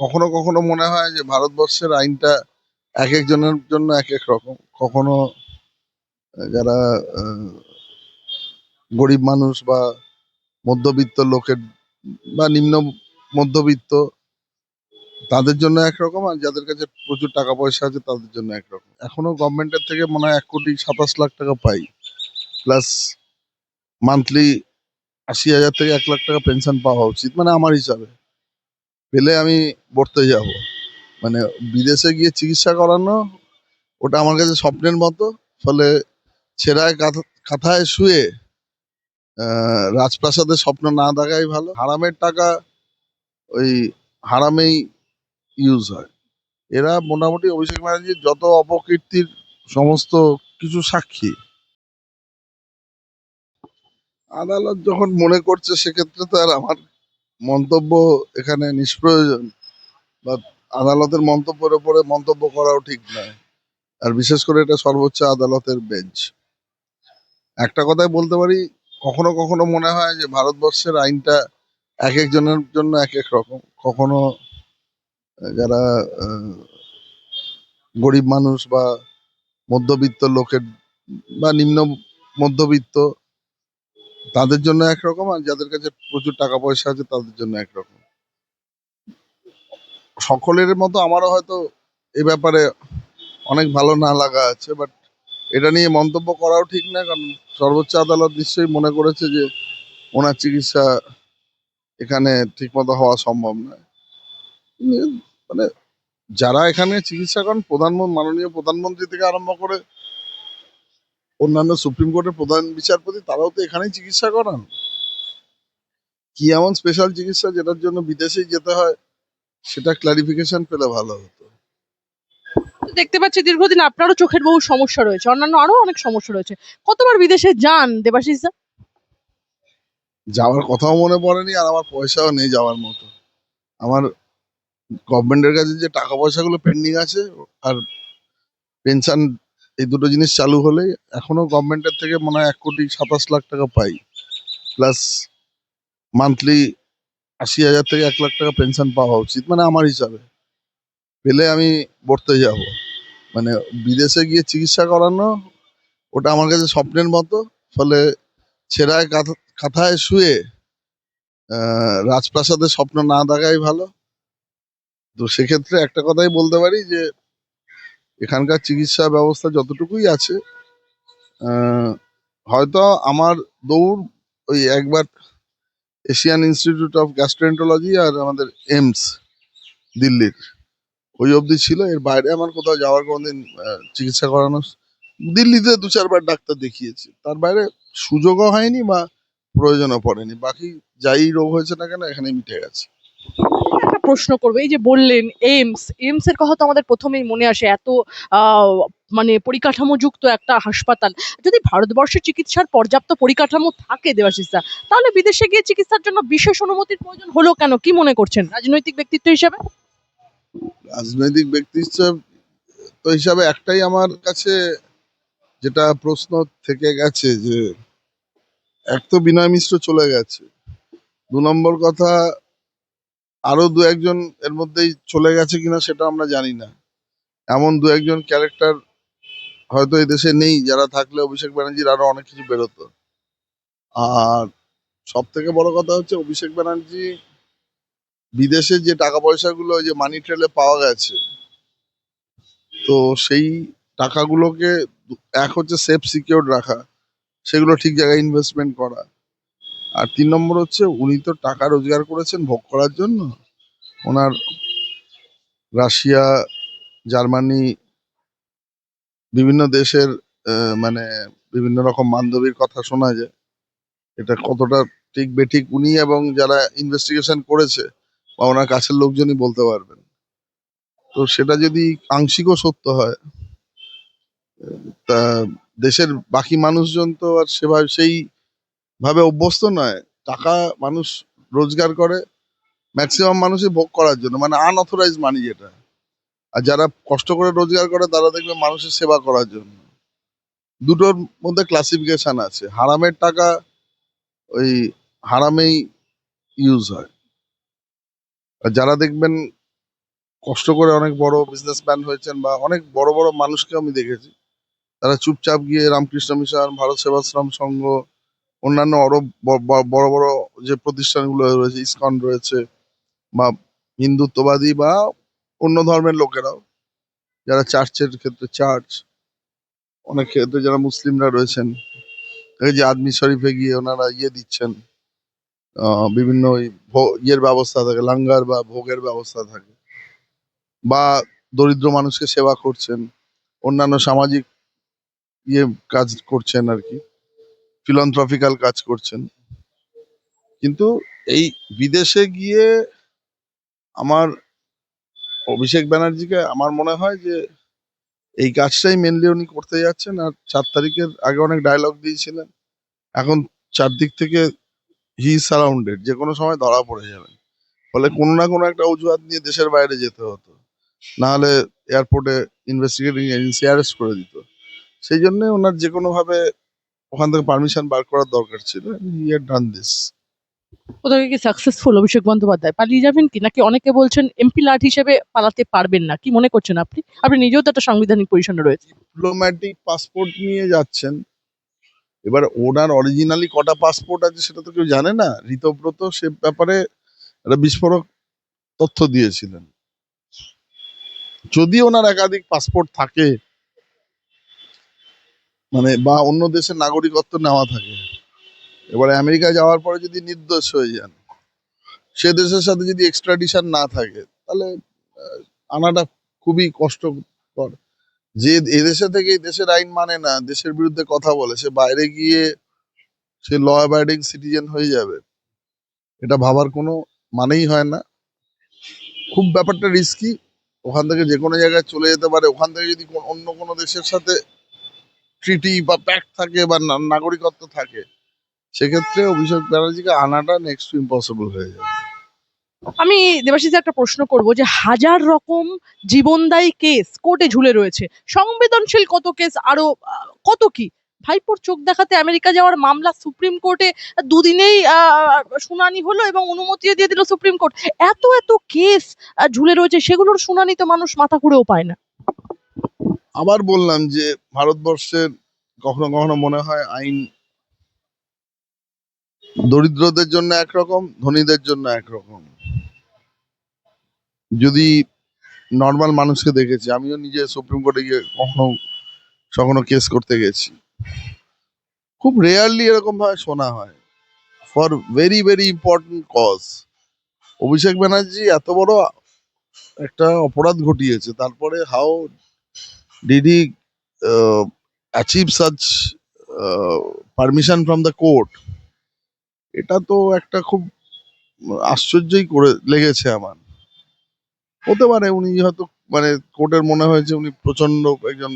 কখনো কখনো মনে হয় যে ভারতবর্ষের আইনটা এক একজনের জন্য এক এক রকম। কখনো যারা আহ, গরিব মানুষ বা মধ্যবিত্ত লোকের বা নিম্ন মধ্যবিত্ত তাদের জন্য একরকম, আর যাদের কাছে প্রচুর টাকা পয়সা আছে তাদের জন্য একরকম। এখনো গভর্নমেন্টের থেকে মনে হয় 1,27,00,000 টাকা পাই, প্লাস মান্থলি 80,000 থেকে 1,00,000 টাকা পেনশন পাওয়া উচিত, মানে আমার হিসাবে। পেলে আমি পড়তে যাব, মানে বিদেশে গিয়ে চিকিৎসা করানো ওটা আমার কাছে স্বপ্নের মতো। ফলে ছেঁড়ায় কাঁথায় শুয়ে রাজপ্রাসাদের স্বপ্ন না দেখাই ভালো। হারামের টাকা ওই হারামেই ইউজ হয়। এরা মোটামুটি অভিষেক ব্যানার্জির যত অপকীর্তির সমস্ত কিছু সাক্ষী। আদালত যখন মনে করছে সেক্ষেত্রে তো আর আমার মন্তব্য এখানে নিষ্প্রয়োজন, বা আদালতের মন্তব্যের উপরে মন্তব্য করাও ঠিক নয়। আর বিশেষ করে এটা সর্বোচ্চ আদালতের বেঞ্চ। একটা কথাই বলতে পারি, কখনো কখনো মনে হয় যে ভারতবর্ষের আইনটা এক একজনের জন্য এক এক রকম। কখনো যারা আহ, গরিব মানুষ বা মধ্যবিত্ত লোকের বা নিম্ন মধ্যবিত্ত তাদের জন্য একরকম, আর যাদের কাছে প্রচুর টাকা পয়সা আছে তাদের জন্য একরকম। সকলের মতো আমারও হয়তো এ ব্যাপারে অনেক ভালো না লাগা আছে, বাট এটা নিয়ে মন্তব্য করাও ঠিক না, কারণ সর্বোচ্চ আদালত নিশ্চয়ই মনে করেছে যে ওনার চিকিৎসা এখানে ঠিকমতো হওয়া সম্ভব নয়। মানে যারা এখানে চিকিৎসা করেন, মাননীয় প্রধানমন্ত্রী থেকে আরম্ভ করে অন্যান্য সুপ্রিম কোর্টের প্রধান বিচারপতি, তারাও তো এখানেই চিকিৎসা করান। কি এমন স্পেশাল চিকিৎসা যেটার জন্য বিদেশেই যেতে হয়, সেটা ক্লারিফিকেশন পেলে ভালো হতো। দেখতে পাচ্ছি দীর্ঘদিন আপনারও চোখের বহু সমস্যা রয়েছে, অন্যান্য আরো অনেক সমস্যা রয়েছে। কতবার বিদেশে যান দেবাশিস দা? যাওয়ার কথাও মনে পড়েনি, আর আমার পয়সাও নেই যাওয়ার মতো। আমার গভর্নমেন্টের কাছে যে টাকা পয়সাগুলো পেন্ডিং আছে, আর পেনশন, এই দুটো জিনিস চালু হলেই এখনো গভর্নমেন্টের থেকে মনে হয় 1,27,00,000 টাকা পাই, প্লাস মান্থলি 80,000 থেকে 1,00,000 টাকা পেনশন পাওয়া উচিত, মানে আমার হিসাবে। পেলে আমি পড়তে যাব, মানে বিদেশে গিয়ে চিকিৎসা করানো ওটা আমার কাছে স্বপ্নের মতো। ফলে ছেঁড়ায় কাঁথায় শুয়ে রাজপ্রাসাদের স্বপ্ন না দেখাই ভালো। তো সেক্ষেত্রে একটা কথাই বলতে পারি যে এখানকার চিকিৎসা ব্যবস্থা যতটুকুই আছে, আহ, হয়তো আমার দৌড় ওই একবার এশিয়ান ইনস্টিটিউট অফ গ্যাস্ট্রোএন্টারোলজি আর আমাদের এইমস দিল্লির ওই অবধি ছিল। এর বাইরে আমার কোথাও যাওয়ার কোনোদিন চিকিৎসা করানো, দিল্লিতে 2-4 বার ডাক্তার দেখিয়েছি, তার বাইরে সুযোগও হয়নি বা প্রয়োজনও পড়েনি। বাকি যাই রোগ হয়েছে না কেন এখানে মিটে গেছে। একটা প্রশ্ন করবো, এই যে বললেন এইমস এর কথা তো আমাদের প্রথমেই মনে আসে, এত আহ মানে পরিকাঠামো যুক্ত একটা হাসপাতাল। যদি ভারতবর্ষে চিকিৎসার পর্যাপ্ত পরিকাঠামো থাকে দেবাশিস দা, তাহলে বিদেশে গিয়ে চিকিৎসার জন্য বিশেষ অনুমতির প্রয়োজন হলো কেন? কি মনে করছেন রাজনৈতিক ব্যক্তিত্ব হিসেবে? রাজনৈতিক ব্যক্তি হিসাবে একটাই আমার কাছে যেটা প্রশ্ন থেকে গেছে, যে এক তো বিনয় মিশ্র চলে গেছে, 2 নম্বর কথা আরো 2-1 জন এর মধ্যেই চলে গেছে কিনা সেটা আমরা জানি না। এমন 2-1 জন ক্যারেক্টার হয়তো এই দেশে নেই, যারা থাকলে অভিষেক ব্যানার্জির আরো অনেক কিছু বেরোতো। আর সব থেকে বড় কথা হচ্ছে অভিষেক ব্যানার্জি বিদেশে যে টাকা পয়সাগুলো ওই যে মানি ট্রেলে পাওয়া গেছে, তো সেই টাকাগুলোকে এক হচ্ছে সেফ সিকিউর রাখা, সেগুলো ঠিক জায়গায় ইনভেস্টমেন্ট করা। আর 3 নম্বর হচ্ছে উনি তো টাকা রোজগার করেছেন ভোগ করার জন্য। ওনার রাশিয়া, জার্মানি, বিভিন্ন দেশের মানে বিভিন্ন রকম বান্ধবীর কথা শোনা যায়। এটা কতটা ঠিক বেঠিক উনি এবং যারা ইনভেস্টিগেশন করেছে বা ওনার কাছের লোকজনই বলতে পারবেন। তো সেটা যদি আংশিকও সত্য হয়, তা দেশের বাকি মানুষজন তো আর সেভাবে সেই ভাবে অভ্যস্ত নয়। টাকা মানুষ রোজগার করে ম্যাক্সিমাম মানুষই ভোগ করার জন্য, মানে আনঅথরাইজ মানি যেটা। আর যারা কষ্ট করে রোজগার করে তারা দেখবে মানুষের সেবা করার জন্য। দুটোর মধ্যে ক্লাসিফিকেশন আছে। হারামের টাকা ওই হারামেই ইউজ হয়। আর যারা দেখবেন কষ্ট করে অনেক বড় বিজনেসম্যান হয়েছেন বা অনেক বড় বড় মানুষকে আমি দেখেছি, তারা চুপচাপ গিয়ে রামকৃষ্ণ মিশন, ভারত সেবাশ্রম সংঘ, অন্যান্য আরো বড় বড় যে প্রতিষ্ঠানগুলো রয়েছে, ইসকন রয়েছে, বা হিন্দুত্ববাদী বা অন্য ধর্মের লোকেরাও, যারা চার্চের ক্ষেত্রে চার্চ, অনেক ক্ষেত্রে যারা মুসলিমরা রয়েছেন, এই যে আজমির শরীফে গিয়ে ওনারা দিচ্ছেন, বিভিন্ন ওই ইয়ের ব্যবস্থা থাকে, লাঙ্গার বা ভোগের ব্যবস্থা থাকে, বা দরিদ্র মানুষকে সেবা করছেন, অন্যান্য সামাজিক ইয়ে কাজ করছেন আর কি, ফিলন্থ্রফিক্যাল কাজ করছেন। কিন্তু এই বিদেশে গিয়ে আমার অভিষেক ব্যানার্জিকে আমার মনে হয় যে এই কাজটাই মেনলি উনি করতে যাচ্ছেন। আর 4 তারিখের আগে অনেক ডায়লগ দিয়েছিলেন, এখন চারদিক থেকে হি সারাউন্ডেড, যে কোনো সময় ধরা পড়ে যাবেন। ফলে কোনো না কোনো একটা অজুহাত নিয়ে দেশের বাইরে যেতে হতো, না হলে এয়ারপোর্টে ইনভেস্টিগেটিং এজেন্সি অ্যারেস্ট করে দিত। সেই জন্য ওনার যে কোনো ভাবে ওখান থেকে পারমিশন বার করার দরকার ছিল। He had done this. কোথাও কি সাকসেসফুল অভিষেক বন্দ্যোপাধ্যায়? পালিয়ে যাবেন কি, নাকি অনেকে বলছেন এমপি লাট হিসেবে পালাতে পারবেন না? কি মনে করছেন আপনি? আপনি নিজেও তো একটা সাংবিধানিক পজিশনে রয়েছে। ডিপ্লোম্যাটিক পাসপোর্ট নিয়ে যাচ্ছেন, এবার ওনার অরিজিনালি কটা পাসপোর্ট আছে সেটা তো কেউ জানে না। ঋতব্রত সে ব্যাপারে একটা বিস্ফোরক তথ্য দিয়েছিলেন। যদি ওনার একাধিক পাসপোর্ট থাকে, মানে বা অন্য দেশের নাগরিকত্ব নেওয়া থাকে, এবারে আমেরিকা যাওয়ার পরে যদি নির্দোষ হয়ে যান, সে দেশের সাথে যদি এক্সট্রাডিশন না থাকে, তাহলে আনাটা খুবই কষ্টকর। যে এদেশে থেকে এই দেশের আইন মানে না, দেশের বিরুদ্ধে কথা বলে, সে বাইরে গিয়ে সে ল অ্যাবাইডিং সিটিজেন হয়ে যাবে, এটা ভাবার কোনো মানেই হয় না। খুব ব্যাপারটা রিস্কি। ওখান থেকে যে কোনো জায়গায় চলে যেতে পারে। ওখান থেকে যদি অন্য কোনো দেশের সাথে ট্রিটি বা প্যাক্ট থাকে বা নাগরিকত্ব থাকে, সেক্ষেত্রে অভিষেক ব্যানার্জিকে আনাটা নেক্সট টু ইম্পসিবল হয়ে যাবে। আমি দেবাশিসে একটা প্রশ্ন করব, যে হাজার রকম জীবনদায়ী কেস কোর্টে ঝুলে রয়েছে, সংবেদনশীল কত কেস, আরো কত কি, ভাইপোর চোখ দেখাতে আমেরিকা যাওয়ার মামলা সুপ্রিম কোর্টে দুদিনেই শুনানি হলো এবং অনুমতিও দিয়ে দিল সুপ্রিম কোর্ট। এত এত কেস ঝুলে রয়েছে, সেগুলোর শুনানি তো মানুষ মাথা ঘুরেও পায় না। আবার বললাম যে ভারতবর্ষের কখনো কখনো মনে হয় আইন দরিদ্রদের জন্য একরকম, ধনীদের জন্য একরকম। যদি নর্মাল মানুষকে দেখেছি, আমিও নিজে সুপ্রিম কোর্টে গিয়ে কখনো কখনো কেস করতে গেছি, খুব রেয়ারলি এরকম ভাবে শোনা হয় for very very important cause. Abhishek Banerjee এত বড় একটা অপরাধ ঘটিয়েছে, তারপরে how did he achieve such permission from the court, এটা তো একটা খুব আশ্চর্যই করে লেগেছে আমার। হতে পারে উনি হয়তো, মানে কোর্টের মনে হয়েছে উনি প্রচন্ড একজন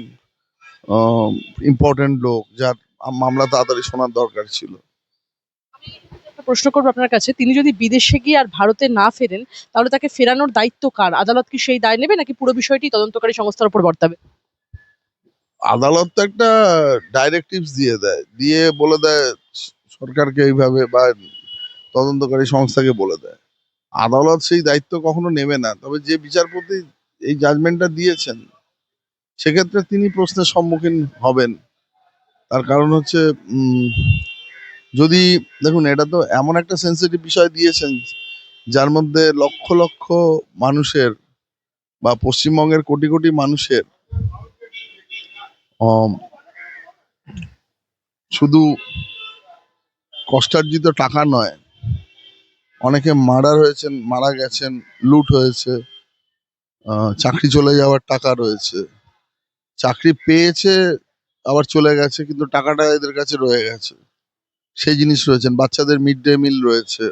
ইম্পর্টেন্ট লোক, যার মামলা তাড়াতাড়ি শোনার দরকার ছিল। একটা প্রশ্ন করবো আপনার কাছে, তিনি যদি বিদেশে গিয়ে আর ভারতে না ফেরেন, তাহলে তাকে ফেরানোর দায়িত্ব কার? আদালত কি সেই দায় নেবে, নাকি পুরো বিষয়টি তদন্তকারী সংস্থার উপর বর্তাবে? আদালত তো একটা ডাইরেক্টিভস দিয়ে দেয়, দিয়ে বলে দেয় সরকারকে এইভাবে, বা তদন্তকারী সংস্থাকে বলে দেয়। আদালত সেই দায়িত্ব কখনো নেবে না। তবে যে বিচারপতি এই জাজমেন্টটা দিয়েছেন, সেক্ষেত্রে তিনি প্রশ্নের সম্মুখীন হবেন। তার কারণ হচ্ছে যদি দেখুন, এটা তো এমন একটা সেন্সিটিভ বিষয় দিয়েছেন, যার মধ্যে লক্ষ লক্ষ মানুষের বা পশ্চিমবঙ্গের কোটি কোটি মানুষের আম, শুধু কষ্টার্জিত টাকা নয়, অনেকে মার্ডার হয়েছেন, মারা গেছেন, লুট হয়েছে, চাকরি চলে যাওয়ার টাকা রয়েছে, চাকরি পেয়েছে আবার চলে গেছে, কিন্তু টাকাটা এদের কাছে রয়ে গেছে, সেই জিনিস রয়েছেন। বাচ্চাদের মিড ডে মিল রয়েছে,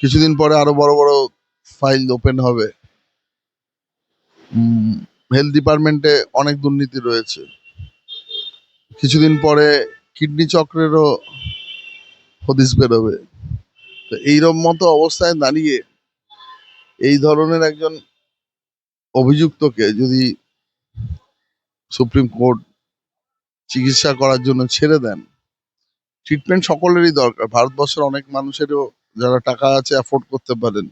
কিছুদিন পরে আরো বড় বড় ফাইল ওপেন হবে। হেলথ ডিপার্টমেন্টে অনেক দুর্নীতি রয়েছে, কিছুদিন পরে কিডনি চক্রেরও হদিস বেরোবে। তো এইরকম মতো অবস্থায় দাঁড়িয়ে এই ধরনের একজন অভিযুক্তকে যদি সুপ্রিম কোর্ট চিকিৎসা করার জন্য ছেড়ে দেন, ট্রিটমেন্ট সকলেরই দরকার। ভারতবর্ষের অনেক মানুষেরও, যারা টাকা আছে, অ্যাফোর্ড করতে পারেন,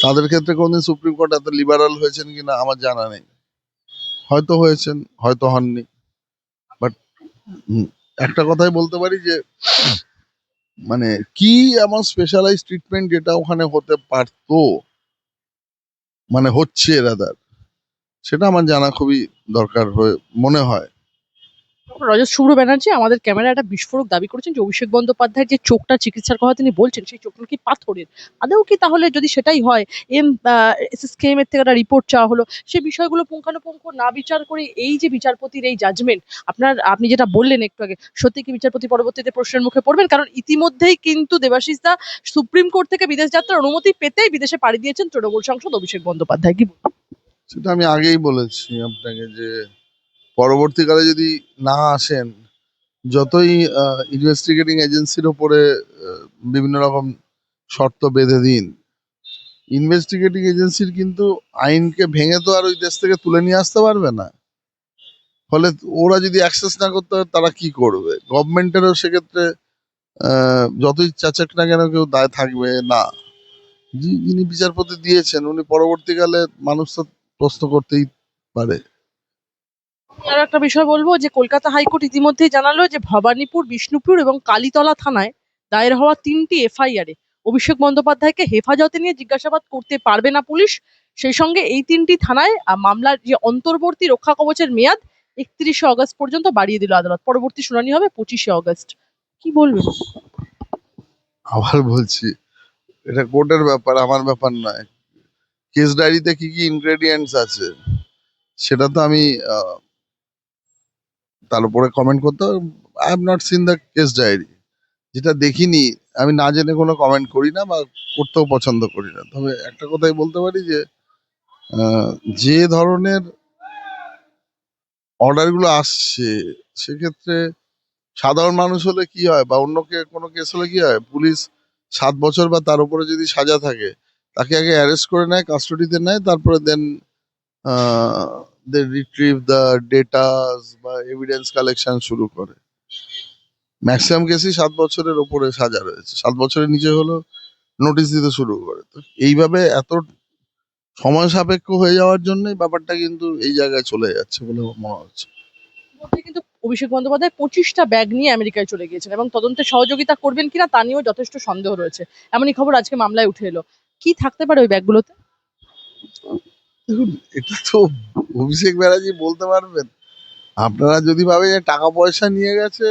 তাদের ক্ষেত্রে কোনদিন সুপ্রিম কোর্ট এত লিবারাল হয়েছেন কিনা আমার জানা নেই। হয়তো হয়েছেন, হয়তো হননি। বাট একটা কথাই বলতে পারি যে মানে কি এমন স্পেশালাইজ ট্রিটমেন্ট যেটা ওখানে হতে পারতো, মানে হচ্ছে রাদার, সেটা আমার জানা খুবই দরকার হয়ে মনে হয়। রজত শুভ্র ব্যানার্জি আমাদের ক্যামেরায় একটা বিস্ফোরক দাবি করেছেন যে অভিষেক বন্দ্যোপাধ্যায়ের যে চোখটা চিকিৎসার কথা তিনি বলছেন সেই চোখটা কি পাথরের। আদৌ কি তাহলে যদি সেটাই হয়, এসএসকেএম এর থেকে একটা রিপোর্ট চাওয়া হলো, সেই বিষয়গুলো পুঙ্খানুপুঙ্খ না বিচার করে এই যে বিচারপতির এই জাজমেন্ট, আপনি যেটা বললেন একটু আগে, সত্যি কি বিচারপতি পরবর্তীতে প্রশ্নের মুখে পড়বেন? কারণ ইতিমধ্যেই কিন্তু দেবাশিস দা সুপ্রিম কোর্ট থেকে বিদেশ যাত্রার অনুমতি পেতেই বিদেশে পাড়ি দিয়েছেন তৃণমূল সাংসদ অভিষেক বন্দ্যোপাধ্যায়। কি বলবেন? সেটা আমি আগেই বলেছি আপনাকে যে পরবর্তীকালে যদি না আসেন, যতই ইনভেস্টিগেটিং এজেন্সির ওপরে বিভিন্ন রকম শর্ত বেঁধে দিন, ইনভেস্টিগেটিং এজেন্সির কিন্তু আইনকে ভেঙে তো আর ওই দেশ থেকে তুলে নিয়ে আসতে পারবে না। ফলে ওরা যদি অ্যাক্সেস না করতে পারে তারা কি করবে? গভর্নমেন্টেরও সেক্ষেত্রে যতই চাচাক না কেন কেউ দায় থাকবে না। যিনি বিচারপতি দিয়েছেন উনি পরবর্তীকালে মানুষ তো প্রশ্ন করতেই পারে। আর একটা বিষয় বলবো যে কলকাতা হাইকোর্ট ইতিমধ্যেই জানালো যে ভবানীপুর, বিষ্ণুপুর এবং কালীতলা থানায় দায়ের হওয়া 3টি এফআইআর এ অভিষেক বন্দ্যোপাধ্যায়কে হেফাজতে নিয়ে জিজ্ঞাসাবাদ করতে পারবে না পুলিশ। সেই সঙ্গে এই 3টি থানায় মামলার যে অন্তর্বর্তী রক্ষা কবচের মেয়াদ 31শে অগস্ট পর্যন্ত বাড়িয়ে দিল আদালত। পরবর্তী শুনানি হবে 25শে অগস্ট। কি বলবেন? আবার বলছি, এটা কোর্টের ব্যাপার, আমার ব্যাপার নয়। কেস ডায়েরিতে কি কি ইনগ্রেডিয়েন্টস আছে সেটা তো আমি তার উপরে কমেন্ট করতে, I have not seen the case diary. যেটা দেখিনি আমি না জেনে কোনো কমেন্ট করি না বা করতেও পছন্দ করি না। তবে একটা কথাই বলতে পারি যে আহ, যে ধরনের অর্ডার গুলো আসছে সেক্ষেত্রে সাধারণ মানুষ হলে কি হয় বা অন্য কোনো কেস হলে কি হয়, পুলিশ 7 বছর বা তার উপরে যদি সাজা থাকে তাকে আগে অ্যারেস্ট করে নেয়, কাস্টডিতে নেয়, তারপরে দেন দে রিট্রিভ দ্য ডেটাস বা এভিডেন্স কালেকশন শুরু করে। ম্যাক্সিমাম কেসই 7 বছরের ওপরে সাজা রয়েছে, 7 বছরের নিচে হলো নোটিশ দিতে শুরু করে। তো এইভাবে এত সময় সাপেক্ষ হয়ে যাওয়ার জন্যই ব্যাপারটা কিন্তু এই জায়গায় চলে যাচ্ছে বলে আমার মনে হচ্ছে। ইতিমধ্যে কিন্তু অভিষেক বন্দ্যোপাধ্যায় 25টা ব্যাগ নিয়ে আমেরিকায় চলে গিয়েছেন এবং তদন্তে সহযোগিতা করবেন কিনা তা নিয়েও যথেষ্ট সন্দেহ রয়েছে। এমনই খবর আজকে মামলায় উঠে এলো। কি থাকতে পারে ওই ব্যাগগুলোতে? দেখুন, এটা তো অভিষেক ব্যানার্জি বলতে পারবেন। আপনারা যদি ভাবেন যে টাকা পয়সা নিয়ে গেছে,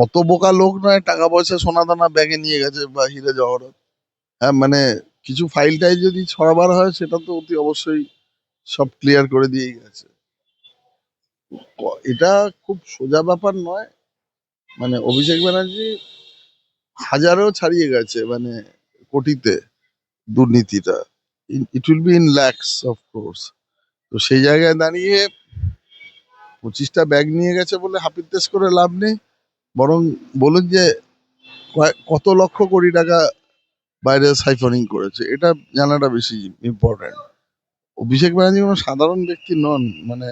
অত বোকা লোক নয় টাকা পয়সা সোনা দানা ব্যাগে নিয়ে গেছে বা হিরে জহরত। হ্যাঁ, মানে কিছু ফাইল টাইল যদি ছড়াবার হয় সেটা তো অতি অবশ্যই সব ক্লিয়ার করে দিয়েই গেছে। এটা খুব সোজা ব্যাপার নয়। মানে অভিষেক ব্যানার্জি হাজারেও ছাড়িয়ে গেছে, মানে কোটিতে দুর্নীতিটা। It will be in lakhs of course. তো সেই জায়গায় দাঁড়িয়ে 25টা ব্যাগ নিয়ে গেছে বলে হাপিত্তেশ করে লাভ নেই। বরং বলুন যে কত লক্ষ কোটি টাকা বাইরে সাইফারিং করেছে, এটা জানাটা বেশি ইম্পর্টেন্ট। অভিষেক ব্যানার্জি কোনো সাধারণ ব্যক্তি নন। মানে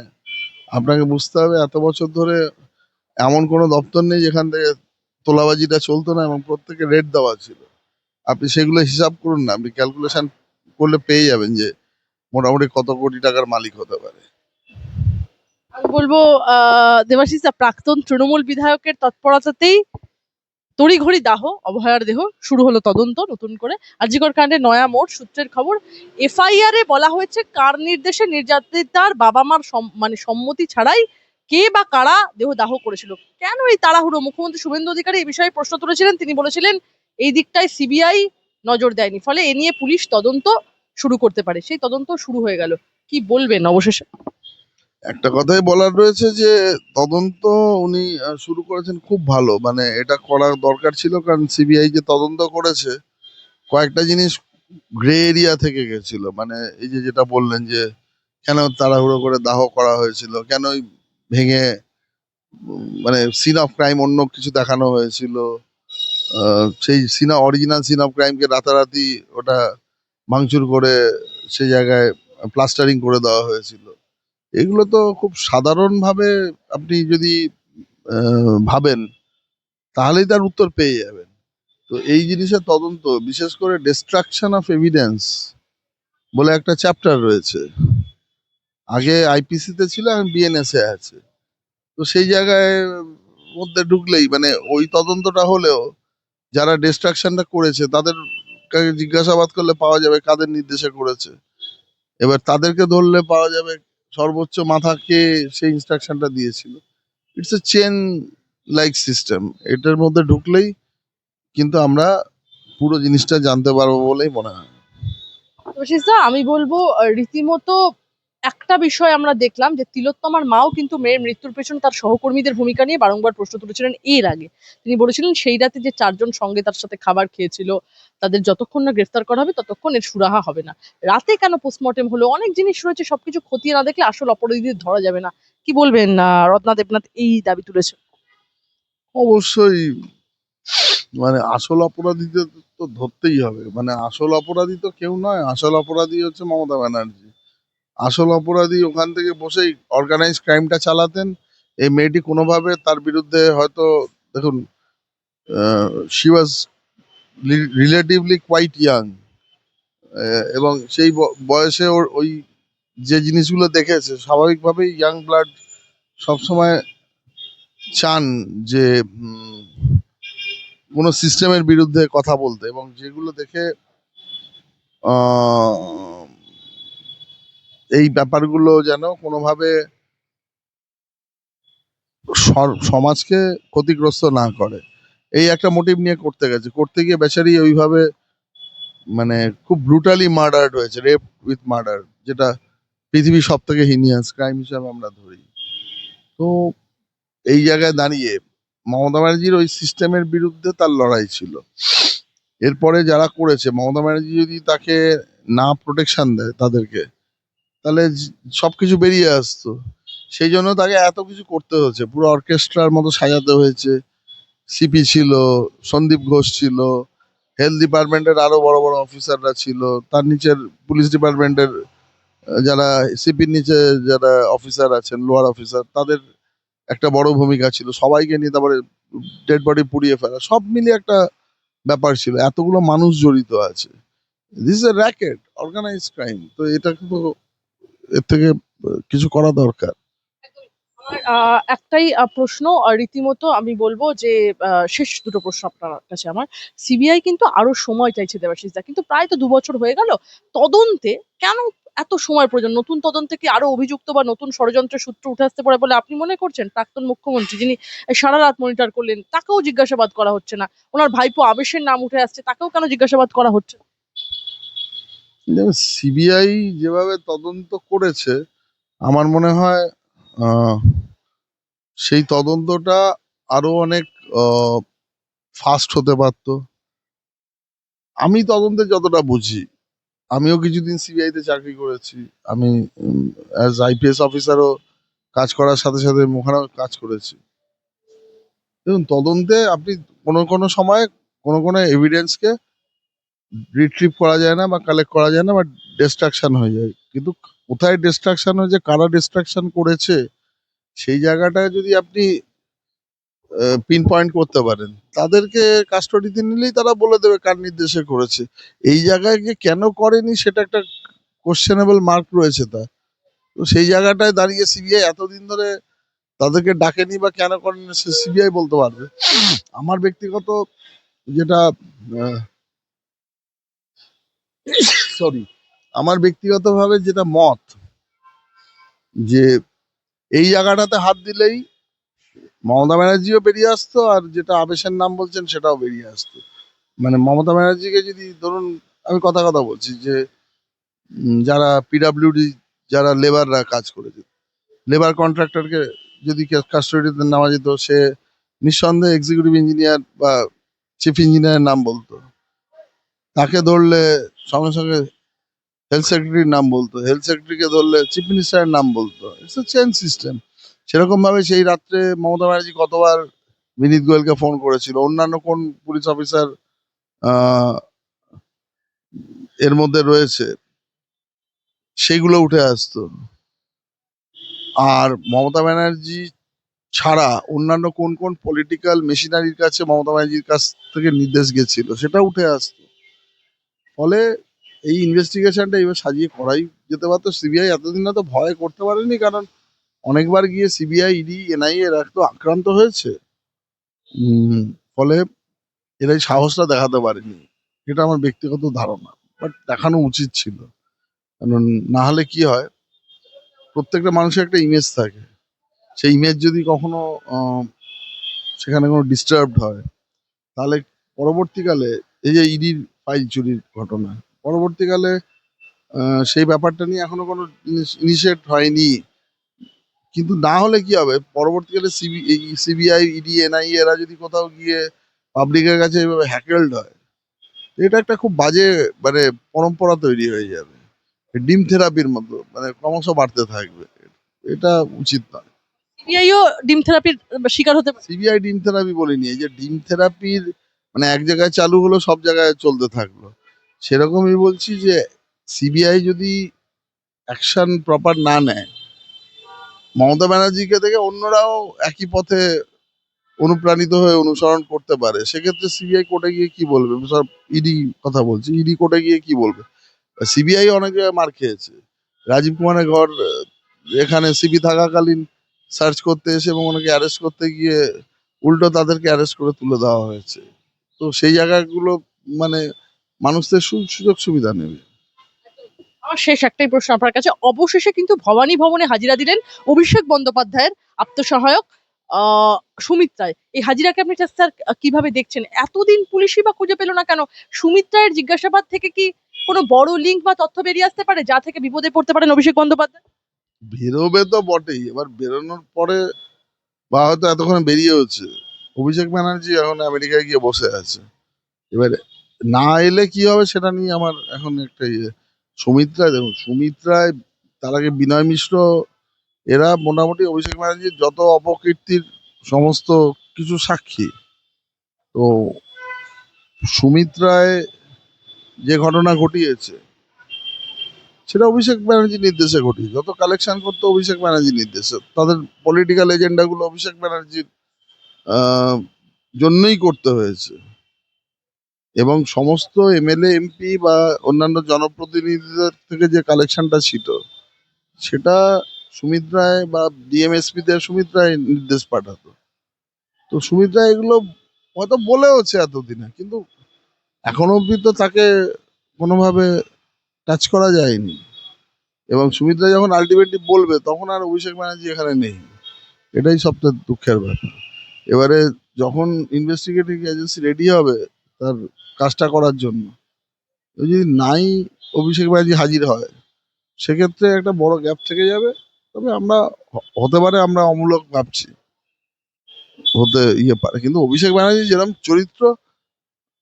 আপনাকে বুঝতে হবে এত বছর ধরে এমন কোনো দপ্তর নেই যেখান থেকে তোলাবাজিটা চলতো না এবং প্রত্যেকে রেট দেওয়া ছিল। আপনি সেগুলো হিসাব করুন না, আপনি ক্যালকুলেশন করলে পেয়ে যাবেন যে মোটামুটি কত কোটি টাকার মালিক হতে পারে। আমি বলবো দেবাশিস দা, প্রাক্তন তৃণমূল বিধায়কের তৎপরতাতেই তড়িঘড়ি দাহ অভয়ার দেহ, শুরু হলো তদন্ত নতুন করে। আরজিকর কাণ্ডে নয়া মোড়, সূত্রের খবর এফআইআর এ বলা হয়েছে কার নির্দেশে নির্যাতিতার বাবা মার মানে সম্মতি ছাড়াই কে বা কারা দেহ দাহ করেছিল। কেন এই তাড়াহুড়ো? মুখ্যমন্ত্রী শুভেন্দু অধিকারী এই বিষয়ে প্রশ্ন তুলেছিলেন। তিনি বলেছিলেন এই দিকটায় সিবিআই নজর দেয়নি, ফলে এ নিয়ে পুলিশ তদন্ত শুরু করতে পারে। সেই তদন্ত শুরু হয়ে গেল। কি বলবেন অবশেষে? একটা কথাই বলার রয়েছে যে তদন্ত উনি শুরু করেছেন, খুব ভালো। মানে এটা করা দরকার ছিল, কারণ সিবিআই যে তদন্ত করেছে কয়েকটা জিনিস গ্রে এরিয়া থেকে গেছিল। মানে এই যে যেটা বললেন যে কেন তাড়াহুড়ো করে দাহ করা হয়েছিল, কেন ওই ভেঙে মানে সিন অফ ক্রাইম অন্য কিছু দেখানো হয়েছিল, সেই অরিজিনাল সিন অফ ক্রাইমকে রাতারাতি ওটা ভাঙচুর করে সেই জায়গায় প্লাস্টারিং করে দেওয়া হয়েছিল। এগুলো তো খুব সাধারণভাবে আপনি যদি ভাবেন তাহলেই তার উত্তর পেয়ে যাবেন। তো এই জিনিসের তদন্ত, বিশেষ করে ডিস্ট্রাকশন অফ এভিডেন্স, বলে একটা চ্যাপ্টার রয়েছে। আগে আইপিসি তে ছিল, এখন বিএনএস এ আছে। তো সেই জায়গায় মধ্যে ঢুকলেই মানে ওই তদন্তটা হলেও যারা ডিস্ট্রাকশনটা করেছে তাদের কাছে জিজ্ঞাসাবাদ করলে পাওয়া যাবে কাদের নির্দেশে করেছে। এবার তাদেরকে ধরলে পাওয়া যাবে সর্বোচ্চ মাথা কে সেই ইনস্ট্রাকশনটা দিয়েছিল। It's a chain like system. এটার মধ্যে ঢুকলেই কিন্তু আমরা পুরো জিনিসটা জানতে পারবো বলেই মনে হয়। দেবাশিসদা, আমি বলবো রীতিমতো একটা বিষয় আমরা দেখলাম যে তিলোত্তমার মাও কিন্তু মেয়ের মৃত্যুর পেছনে তার সহকর্মীদের ভূমিকা নিয়ে বারংবার প্রশ্ন তুলেছিলেন এর আগে। তিনি বলেছিলেন সেই রাতে যে চারজন সঙ্গে তার সাথে খাবার খেয়েছিল তাদের যতক্ষণ না গ্রেফতার করা হবে ততক্ষণ এর সুরাহা হবে না। রাতে কেন পোস্টমর্টেম হলো, অনেক জিনিস রয়েছে, সবকিছু খতিয়ে না দেখলে আসল অপরাধীদের ধরা যাবে না। কি বলবেন? রত্না দেবনাথ এই দাবি তুলেছেন। অবশ্যই, মানে আসল অপরাধীদের তো ধরতেই হবে। মানে আসল অপরাধী তো কেউ নয়, আসল অপরাধী হচ্ছে মমতা ব্যানার্জি। আসল অপরাধী ওখান থেকে বসেই অর্গানাইজ ক্রাইমটা চালাতেন। এই মেয়েটি কোনোভাবে তার বিরুদ্ধে হয়তো, দেখুন, she was relatively quite young, এবং সেই বয়সে ওর ওই যে জিনিসগুলো দেখেছে স্বাভাবিকভাবেই ইয়াং ব্লাড সবসময় চান যে কোনো সিস্টেমের বিরুদ্ধে কথা বলতে, এবং যেগুলো দেখে আহ, এই ব্যাপারগুলো যেন কোনোভাবে সমাজকে ক্ষতিগ্রস্ত না করে, এই একটা মোটিভ নিয়ে করতে গেছে। করতে গিয়ে বেচারি ওইভাবে মানে খুব ব্রুটালি মার্ডার্ড হয়েছে, রেপ উইথ মার্ডার, যেটা পৃথিবীর সব থেকে হিনিয়াস ক্রাইম হিসাবে আমরা ধরি। তো এই জায়গায় দাঁড়িয়ে মমতা ব্যানার্জির ওই সিস্টেমের বিরুদ্ধে তার লড়াই ছিল। এরপরে যারা করেছে, মমতা ব্যানার্জি যদি তাকে না প্রোটেকশন দেয় তাদেরকে, তাহলে সবকিছু বেরিয়ে আসতো। সেই জন্য তাকে এত কিছু করতে হয়েছে, পুরো অর্কেস্ট্রার মতো সাজাতে হয়েছে। সিপি ছিল, সন্দীপ ঘোষ ছিল, হেলথ ডিপার্টমেন্টের আরো বড় বড় অফিসাররা ছিল, তার নিচের পুলিশ ডিপার্টমেন্টের যারা সিপির নিচে যারা অফিসার আছেন, লোয়ার অফিসার, তাদের একটা বড় ভূমিকা ছিল। সবাইকে নিয়ে তারপরে ডেড বডি পুড়িয়ে ফেলা, সব মিলিয়ে একটা ব্যাপার ছিল। এতগুলো মানুষ জড়িত আছে। This is a racket, organise crime. তো এটা কিন্তু এর থেকে কিছু করা দরকার। আমার একটাই প্রশ্ন, রীতিমতো আমি বলবো যে শেষ দুটো প্রশ্ন আপনার কাছে আমার। সিবিআই কিন্তু আরো সময় চাইছে দেবাশিস দা, কিন্তু প্রায় তো 2 বছর হয়ে গেল তদন্তে। কেন এত সময় প্রয়োজন? নতুন তদন্তে কি আরো অভিযুক্ত বা নতুন ষড়যন্ত্রের সূত্র উঠে আসতে পারে বলে আপনি মনে করছেন? প্রাক্তন মুখ্যমন্ত্রী যিনি সারা রাত মনিটর করলেন তাকেও জিজ্ঞাসাবাদ করা হচ্ছে না, ওনার ভাইপো আবেশের নাম উঠে আসছে, তাকেও কেন জিজ্ঞাসাবাদ করা হচ্ছে না? সিবিআই যেভাবে তদন্ত করেছে, আমার মনে হয় আহ, সেই তদন্তটা আরো অনেক ফাস্ট হতে পারতো। আমি তদন্তে যতটা বুঝি, আমিও কিছুদিন সিবিআই তে চাকরি করেছি। আমি অ্যাজ আইপিএস অফিসারও কাজ করার সাথে সাথে ওখানেও কাজ করেছি। দেখুন, তদন্তে আপনি কোনো কোনো সময় কোনো কোনো এভিডেন্সকে রিট্রিভ করা যায় না বা কালেক্ট করা যায় না, বা ডিস্ট্রাকশন হয়ে যায়। কিন্তু কোথায় ডিস্ট্রাকশন হয়েছে, কারা ডিস্ট্রাকশন করেছে, সেই জায়গাটায় যদি আপনি পিন পয়েন্ট করতে পারেন, তাদেরকে কাস্টডিতে নিলেই তারা বলে দেবে কার নির্দেশে করেছে। এই জায়গায় গিয়ে কেন করেনি সেটা একটা কোশ্চেনেবল মার্ক রয়েছে তার। তো সেই জায়গাটায় দাঁড়িয়ে সিবিআই এতদিন ধরে তাদেরকে ডাকেনি বা কেন করেনি সে সিবিআই বলতে পারবে। আমার ব্যক্তিগত যেটা সরি, আমার ব্যক্তিগতভাবে যেটা মত, যে এই জায়গাটাতে হাত দিলেই মমতা ব্যানার্জিও বেরিয়ে আসতো, আর যেটা আবেশের নাম বলছেন সেটাও বেরিয়ে আসতো। মানে মমতা ব্যানার্জিকে যদি ধরুন, আমি কথা কথা বলছি যে যারা পিডাব্লিউডি, যারা লেবাররা কাজ করেছে, লেবার কন্ট্রাক্টরকে যদি কাস্টডিতে নেওয়া যেত, সে নিঃসন্দেহে এক্সিকিউটিভ ইঞ্জিনিয়ার বা চিফ ইঞ্জিনিয়ারের নাম বলতো। তাকে ধরলে সঙ্গে সঙ্গে হেলথ সেক্রেটারির নাম বলতো, হেলথ সেক্রেটারিকে ধরলে চিফ মিনিস্টারের নাম বলতো। It's a chain system. সেরকম ভাবে সেই রাত্রে মমতা ব্যানার্জি কতবার বিনীত গোয়েলকে ফোন করেছিল, অন্যান্য কোন পুলিশ অফিসার আহ, এর মধ্যে রয়েছে সেগুলো উঠে আসতো। আর মমতা ব্যানার্জি ছাড়া অন্যান্য কোন কোন পলিটিক্যাল মেশিনারির কাছে মমতা ব্যানার্জির কাছ থেকে নির্দেশ গেছিল সেটা উঠে আসতো। ফলে এই ইনভেস্টিগেশনটা এবার সাজিয়ে করাই যেতে পারতো। সিবিআই এতদিন না তো ভয় করতে পারেনি, কারণ অনেকবার গিয়ে সিবিআই, ইডি, এনআইএ এরা তো আক্রান্ত হয়েছে। উম, ফলে এরা এই সাহসটা দেখাতে পারেনি, এটা আমার ব্যক্তিগত ধারণা। বাট দেখানো উচিত ছিল, কারণ না হলে কি হয়, প্রত্যেকটা মানুষের একটা ইমেজ থাকে। সেই ইমেজ যদি কখনো সেখানে কোনো ডিস্টার্বড হয়, তাহলে পরবর্তীকালে এই যে ইডির ফাইল চুরির ঘটনা, পরবর্তীকালে সেই ব্যাপারটা নিয়ে এখনো কোনো ইনিশিয়েট হয়নি। কিন্তু না হলে কি হবে, পরবর্তীকালে সিবিআই, ইডি, এনআইএ এরা যদি কোথাও গিয়ে পাবলিকের কাছে এইভাবে হ্যাকেলড হয়, এটা একটা খুব বাজে মানে পরম্পরা তৈরি হয়ে যাবে। ডিম থেরাপির মতো মানে ক্রমশ বাড়তে থাকবে। এটা উচিত নয়। সিবিআইও ডিম থেরাপির শিকার হতে পারে। সিবিআই ডিম থেরাপি বলিনি, এই যে ডিম থেরাপির মানে এক জায়গায় চালু হলো সব জায়গায় চলতে থাকলো, সেরকমই বলছি যে সিবিআই যদি অ্যাকশন প্রপার না নেয়, মমতা ব্যানার্জিকে থেকে অন্যরাও একই পথে অনুপ্রাণিত হয়ে অনুসরণ করতে পারে। সেক্ষেত্রে সিবিআই কোর্টে গিয়ে কি বলবে, সব ইডি কথা বলছি, ইডি কোর্টে গিয়ে কি বলবে? সিবিআই অনেক জায়গায় মার খেয়েছে। রাজীব কুমারের ঘর এখানে সিবি থাকাকালীন সার্চ করতে এসে এবং ওনাকে অ্যারেস্ট করতে গিয়ে উল্টো তাদেরকে অ্যারেস্ট করে তুলে দেওয়া হয়েছে। তো সেই জায়গাগুলো মানে মানুষদের সুযোগ সুবিধা নেবে। আমার শেষ একটাই প্রশ্ন আপনার কাছে, অবশেষে কিন্তু ভবানী ভবনে হাজিরা দিলেন অভিষেক বন্দ্যোপাধ্যায়ের আত্মসহায়ক সুমিত রায়। এই হাজিরাকে আপনি স্যার কিভাবে দেখছেন? এতদিন পুলিশই বা খুঁজে পেল না কেন? সুমিত রায়ের জিজ্ঞাসাবাদ থেকে কি কোনো বড় লিঙ্ক বা তথ্য বেরিয়ে আসতে পারে যা থেকে বিপদে পড়তে পারেন অভিষেক বন্দ্যোপাধ্যায়? বেরোবে তো বটেই, এবার বেরোনোর পরে বা হয়তো এতক্ষণে বেরিয়েওছে, অভিষেক ব্যানার্জি এখন আমেরিকায় গিয়ে বসে আছে। এবারে না এলে কি হবে সেটা নিয়ে আমার এখন একটা ইয়ে। সুমিত রায়, দেখুন সুমিত রায়, তার আগে বিনয় মিশ্র, এরা মোটামুটি অভিষেক ব্যানার্জির যত অপকীর্তির সমস্ত কিছু সাক্ষী। তো সুমিত রায় যে ঘটনা ঘটিয়েছে সেটা অভিষেক ব্যানার্জির নির্দেশে ঘটিয়েছে। যত কালেকশন করতো অভিষেক ব্যানার্জির নির্দেশে, তাদের পলিটিক্যাল এজেন্ডাগুলো অভিষেক ব্যানার্জির আহ, জন্যই করতে হয়েছে। এবং সমস্ত এমএলএ, এমপি বা অন্যান্য জনপ্রতিনিধিদের থেকে যে কালেকশনটা ছিল, সেটা সুমিত রায় বা ডিএমএসপি তে সুমিত রায় নির্দেশ পাঠাতো। তো সুমিত রায় এগুলো হয়তো বলেওছে এতদিনে, কিন্তু এখনো অব্দি তো তাকে কোনোভাবে টাচ করা যায়নি। এবং সুমিত রায় যখন আলটিমেটলি বলবে, তখন আর অভিষেক ব্যানার্জি এখানে নেই। এটাই সবচেয়ে দুঃখের ব্যাপার। এবারে যখন ইনভেস্টিগেটিং এজেন্সি রেডি হবে তার কাজটা করার জন্য, যদি নাই অভিষেক ব্যানার্জি হাজির হয়, সেক্ষেত্রে একটা বড় গ্যাপ থেকে যাবে। তবে আমরা হতে পারে আমরা অমূলক ভাবছি, হতে ইয়ে পারে, কিন্তু অভিষেক ব্যানার্জি যেরকম চরিত্র,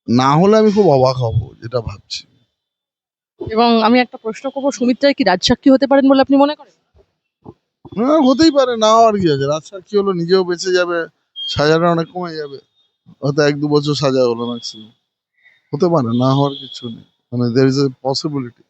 না হলে আমি খুব অবাক হব যেটা ভাবছি। এবং আমি একটা প্রশ্ন করবো, সুমিত রায় কি রাজসাক্ষী হতে পারেন বলে আপনি মনে করেন? হ্যাঁ, হতেই পারে, না হওয়ার কি আছে। রাজসাক্ষী হলো নিজেও বেঁচে যাবে, সাজাটা অনেক কমে যাবে, হয়তো 1-2 বছর সাজা হলো ম্যাক্সিমাম। হতে পারে, না হওয়ার কিছু নেই, মানে দের ইজ এ পসিবিলিটি।